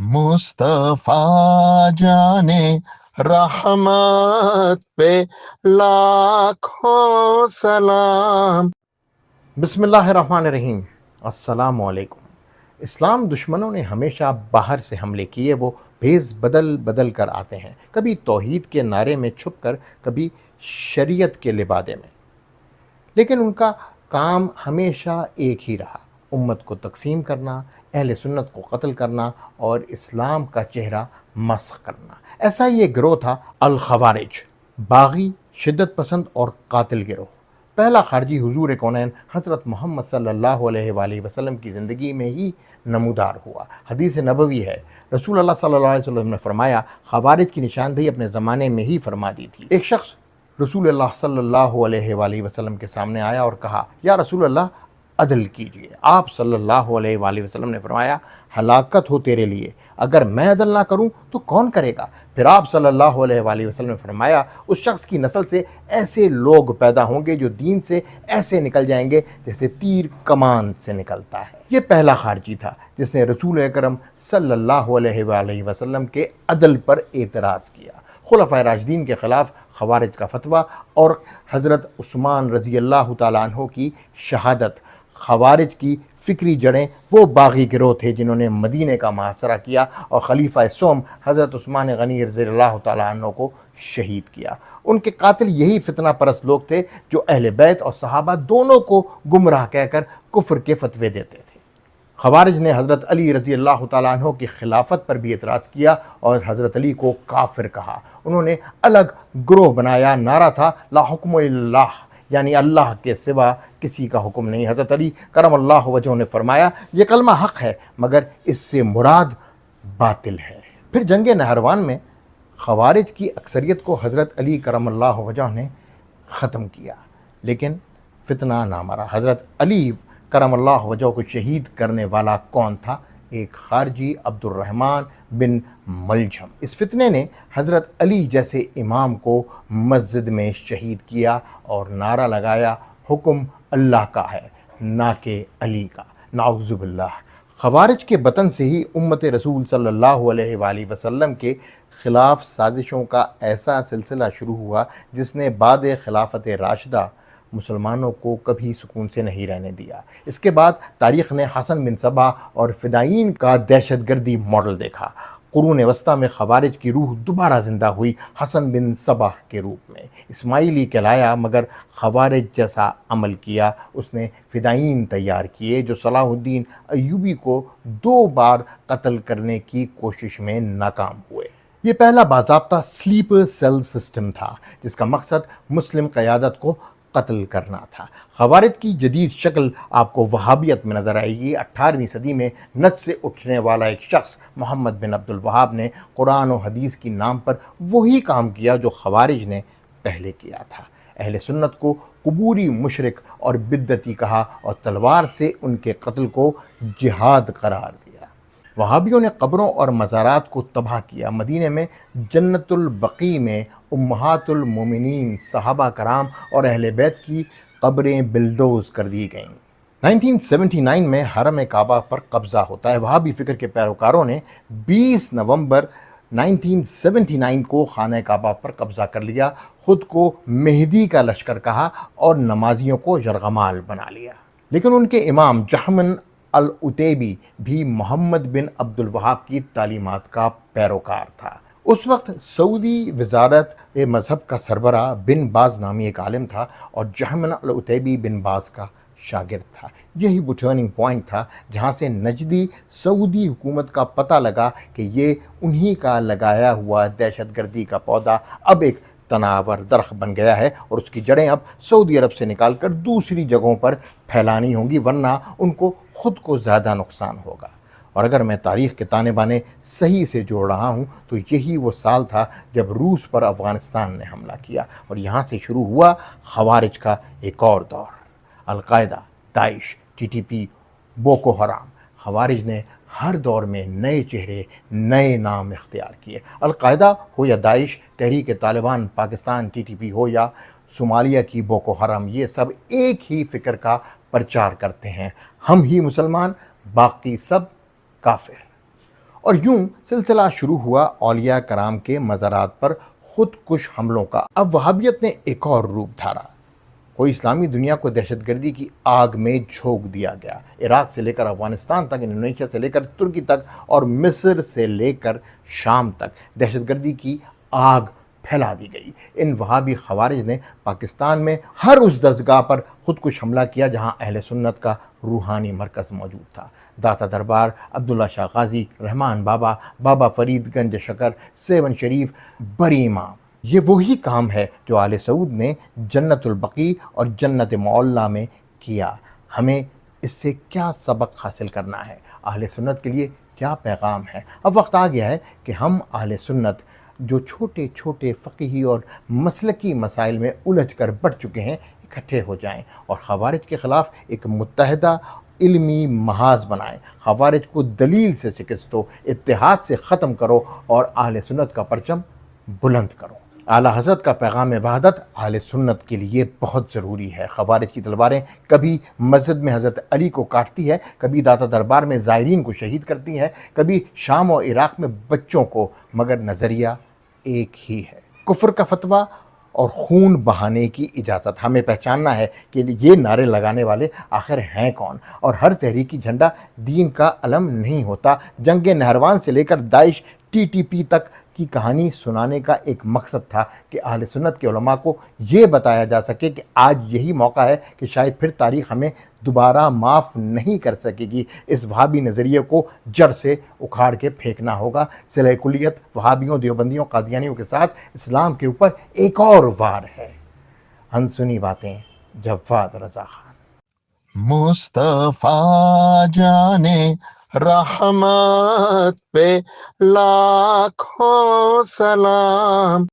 मुस्तफा जाने रहमत पे लाखों सलाम। बिस्मिल्लाहिर्रहमानिर्रहीम। अस्सलामुअलैकुम। इस्लाम दुश्मनों ने हमेशा बाहर से हमले किए। वो भेस बदल बदल कर आते हैं, कभी तौहीद के नारे में छुप कर, कभी शरीयत के लिबादे में। लेकिन उनका काम हमेशा एक ही रहा, उम्मत को तकसीम करना, अहले सुन्नत को कत्ल करना और इस्लाम का चेहरा मस्ख करना। ऐसा ये गिरोह था अल खवारिज, बागी, शिद्दत पसंद और कातिल गिरोह। पहला खारजी हुजूर कौनैन हज़रत मोहम्मद सल्लल्लाहु अलैहि वसल्लम की ज़िंदगी में ही नमूदार हुआ। हदीस नबवी है, रसूल अल्लाह सल्लल्लाहु अलैहि वसल्लम ने फरमाया, खवारिज की निशानदेही अपने ज़माने में ही फरमा दी थी। एक शख्स रसूल अल्लाह सल्लल्लाहु अलैहि वसल्लम के सामने आया और कहा, या रसूल अल्लाह, अदल कीजिए। आप सल्लल्लाहु अलैहि वसल्लम ने फरमाया, हलाकत हो तेरे लिए, अगर मैं अदल ना करूं तो कौन करेगा। फिर आप सल्लल्लाहु अलैहि वसल्लम ने फरमाया, उस शख्स की नस्ल से ऐसे लोग पैदा होंगे जो दीन से ऐसे निकल जाएंगे जैसे तीर कमान से निकलता है। ये पहला खारजी था जिसने रसूल अकरम सल्लल्लाहु अलैहि वसल्लम के अदल पर एतराज़ किया। खुलफाए राशिदीन के ख़िलाफ़ खवारिज का फतवा और हज़रत उस्मान रज़ी अल्लाह तआला अन्हु की शहादत। खवारिज की फ़िक्री जड़ें वो बागी गिरोह थे जिन्होंने मदीने का मुहासरा किया और खलीफा सोम हज़रत उस्मान गनी रज़ी अल्लाह तआला अन्हु को शहीद किया। उनके कातिल यही फितना परस्त लोग थे जो अहले बैत और सहाबा दोनों को गुमराह कहकर कुफ्र के फतवे देते थे। खवारिज ने हज़रत अली रज़ी अल्लाह तआला अन्हु की खिलाफत पर भी एतराज़ किया और हज़रत अली को काफिर कहा। उन्होंने अलग ग्रोह बनाया, नारा था ला हुक्म इल्लाह, यानी अल्लाह के सिवा किसी का हुक्म नहीं। हज़रत अली करमल्लाहु वजहहु ने फरमाया, ये कलमा हक़ है मगर इससे मुराद बातिल है। फिर जंग नहरवान में खवारिज की अक्सरियत को हज़रत अली करमल्लाहु वजहहु ने ख़त्म किया, लेकिन फितना ना मरा। हज़रत अली करमल्लाहु वजहहु को शहीद करने वाला कौन था? एक खारजी अब्दुर्रहमान बिन मलजम। इस फितने ने हज़रत अली जैसे इमाम को मस्जिद में शहीद किया और नारा लगाया, हुक्म अल्लाह का है ना कि अली का। नाउज़ुबिल्लाह। खवारिज के बतन से ही उम्मत रसूल सल्लल्लाहु अलैहि वसल्लम के ख़िलाफ़ साजिशों का ऐसा सिलसिला शुरू हुआ जिसने बाद खिलाफत राशिदा मुसलमानों को कभी सुकून से नहीं रहने दिया। इसके बाद तारीख़ ने हसन बिन सबा और फ़िदायीन का दहशतगर्दी मॉडल देखा। कुरून वस्ता में खवारिज की रूह दोबारा ज़िंदा हुई हसन बिन सबा के रूप में। इस्माइली कहलाया मगर खवारिज जैसा अमल किया। उसने फ़िदायीन तैयार किए जो सलाहुद्दीन अय्यूबी को 2 बार कत्ल करने की कोशिश में नाकाम हुए। ये पहला बाज़ाब्ता स्लीपर सेल सिस्टम था जिसका मकसद मुस्लिम क़यादत को कत्ल करना था। खवारिज की जदीद शक्ल आपको वहाबियत में नज़र आएगी। 18वीं सदी में नज से उठने वाला एक शख्स मोहम्मद बिन अब्दुल वहाब ने कुरान और हदीस की नाम पर वही काम किया जो खवारिज ने पहले किया था। अहले सुन्नत को कुबूरी मुशरिक और बिद्दती कहा और तलवार से उनके कत्ल को जिहाद करार दिया। वहाबियों ने कब्रों और मज़ारात को तबाह किया। मदीने में जन्नतुल बकी में उम्महातुल मोमिनीन, सहाबा कराम और अहले बैत की कब्रें बिल्डोज कर दी गईं। 1979 में हरम काबा पर कब्ज़ा होता है। वहाबी फ़िक्र के पैरोकारों ने 20 नवंबर 1979 को खाना काबा पर कब्ज़ा कर लिया, ख़ुद को मेहदी का लश्कर कहा और नमाजियों को यरगमाल बना लिया। लेकिन उनके इमाम जहमन अल-उतैबी भी मोहम्मद बिन अब्दुल वहाब की तालीमात का पैरोकार था। उस वक्त सऊदी वजारत मज़हब का सरबराह बिन बाज नामी एक आलिम था और जहमन अल-उतैबी बिन बाज का शागिर्द था। यही वो टर्निंग पॉइंट था जहाँ से नजदी सऊदी हुकूमत का पता लगा कि ये उन्हीं का लगाया हुआ दहशतगर्दी का पौधा अब एक तनावर दरख्त बन गया है और उसकी जड़ें अब सऊदी अरब से निकालकर दूसरी जगहों पर फैलानी होंगी, वरना उनको ख़ुद को ज़्यादा नुकसान होगा। और अगर मैं तारीख़ के ताने बाने सही से जोड़ रहा हूँ तो यही वो साल था जब रूस पर अफ़गानिस्तान ने हमला किया और यहाँ से शुरू हुआ खवारिज का एक और दौर। अलकायदा, दाइश, TTP, बोको हराम। खवारिज ने हर दौर में नए चेहरे, नए नाम इख्तियार किए। अलकायदा हो या दाइश, तहरीक तालिबान पाकिस्तान TTP हो या सोमालिया की बोको हराम, ये सब एक ही फ़िक्र का प्रचार करते हैं, हम ही मुसलमान, बाकी सब काफिर। اور یوں سلسلہ شروع ہوا اولیاء کرام کے مزارات پر خود کش حملوں کا۔ اب وہابیت نے ایک اور روپ دھارا۔ کوئی اسلامی دنیا کو دہشت گردی کی آگ میں جھونک دیا گیا۔ عراق سے لے کر افغانستان تک، انڈونیشیا سے لے کر ترکی تک اور مصر سے لے کر شام تک دہشت گردی کی آگ پھیلا دی گئی۔ ان وہابی خوارج نے پاکستان میں ہر اس دستگاہ پر خودکش حملہ کیا جہاں اہل سنت کا روحانی مرکز موجود تھا۔ داتا دربار، عبداللہ شاہ غازی، رحمان بابا، بابا فرید گنج شکر، سیون شریف، بری امام، یہ وہی کام ہے جو آل سعود نے جنت البقیع اور جنت معلیٰ میں کیا۔ ہمیں اس سے کیا سبق حاصل کرنا ہے؟ اہل سنت کے لیے کیا پیغام ہے؟ اب وقت آ گیا ہے کہ ہم اہل سنت جو چھوٹے چھوٹے فقہی اور مسلکی مسائل میں الجھ کر بڑھ چکے ہیں اکٹھے ہو جائیں اور خوارج کے خلاف ایک متحدہ علمی محاذ بنائیں۔ خوارج کو دلیل سے شکست دو، اتحاد سے ختم کرو اور اہل سنت کا پرچم بلند کرو۔ اعلیٰ حضرت کا پیغام وحدت اہل سنت کے لیے بہت ضروری ہے۔ خوارج کی تلواریں کبھی مسجد میں حضرت علی کو کاٹتی ہے، کبھی داتا دربار میں زائرین کو شہید کرتی ہے، کبھی شام و عراق میں بچوں کو، مگر نظریہ ایک ہی ہے: کفر کا فتویٰ اور خون بہانے کی اجازت۔ ہمیں پہچاننا ہے کہ یہ نعرے لگانے والے آخر ہیں کون، اور ہر تحریکی جھنڈا دین کا علم نہیں ہوتا۔ جنگ نہروان سے لے کر داعش TTP تک کی کہانی سنانے کا ایک مقصد تھا کہ اہل سنت کے علماء کو یہ بتایا جا سکے کہ آج یہی موقع ہے کہ شاید پھر تاریخ ہمیں دوبارہ معاف نہیں کر سکے گی۔ اس وہابی نظریے کو جڑ سے اکھاڑ کے پھینکنا ہوگا۔ صلح کلیت وہابیوں، دیوبندیوں، قادیانیوں کے ساتھ اسلام کے اوپر ایک اور وار ہے۔ انسنی باتیں، جواد رضا خان۔ مصطفیٰ جانے رحمت پہ لاکھوں سلام۔